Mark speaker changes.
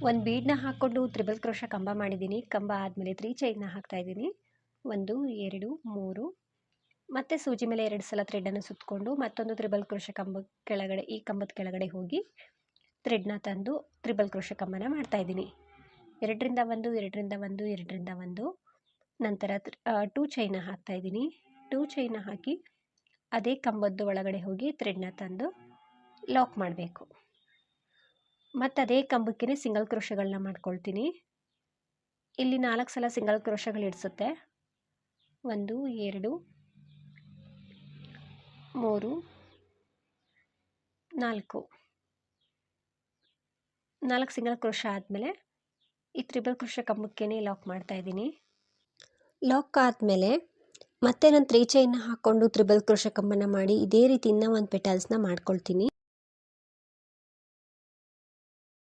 Speaker 1: ಒಂದು ಬೀಡನ್ನ ಹಾಕ್ಕೊಂಡು ತ್ರಿಬಲ್ ಕ್ರೋಶ ಕಂಬ ಮಾಡಿದ್ದೀನಿ. ಕಂಬ ಆದಮೇಲೆ 3 ಚೈನ್ನ ಹಾಕ್ತಾಯಿದ್ದೀನಿ. 1 2 3 ಮತ್ತು ಸೂಜಿ ಮೇಲೆ 2 ಸಲ ಥ್ರೆಡನ್ನು ಸುತ್ತಕೊಂಡು ಮತ್ತೊಂದು ತ್ರಿಬಲ್ ಕ್ರೋಶ ಕಂಬದ ಕೆಳಗಡೆ, ಈ ಕಂಬದ ಕೆಳಗಡೆ ಹೋಗಿ ಥ್ರೆಡ್ನ ತಂದು ತ್ರಿಬಲ್ ಕ್ರೋಶ ಕಂಬನ ಮಾಡ್ತಾಯಿದ್ದೀನಿ. 2ರಿಂದ 1 2ರಿಂದ 1 2ರಿಂದ 1 ನಂತರ 2 ಚೈನ್ನ ಹಾಕ್ತಾಯಿದ್ದೀನಿ. 2 ಚೈನ್ನ ಹಾಕಿ ಅದೇ ಕಂಬದ್ದು ಒಳಗಡೆ ಹೋಗಿ ಥ್ರೆಡ್ನ ತಂದು ಲಾಕ್ ಮಾಡಬೇಕು. ಮತ್ತು ಅದೇ ಕಂಬಕ್ಕೆ ಸಿಂಗಲ್ ಕ್ರೋಶಗಳನ್ನ ಮಾಡ್ಕೊಳ್ತೀನಿ. ಇಲ್ಲಿ 4 ಸಲ ಸಿಂಗಲ್ ಕ್ರೋಶಗಳು ಇಡಿಸುತ್ತೆ. 1 2 3 4 ಸಿಂಗಲ್ ಕ್ರೋಶ ಆದಮೇಲೆ ಈ ತ್ರಿಬಲ್ ಕ್ರೋಶ ಕಂಬಕ್ಕೆ ಲಾಕ್ ಮಾಡ್ತಾಯಿದ್ದೀನಿ. ಲಾಕ್ ಆದಮೇಲೆ ಮತ್ತೆ ನಾನು 3 ಚೈನ್ನ ಹಾಕ್ಕೊಂಡು ತ್ರಿಬಲ್ ಕ್ರೋಶ ಕಂಬನ ಮಾಡಿ ಇದೇ ರೀತಿ ಇನ್ನೂ ಒಂದು ಪೆಟಲ್ಸ್ನ ಮಾಡ್ಕೊಳ್ತೀನಿ.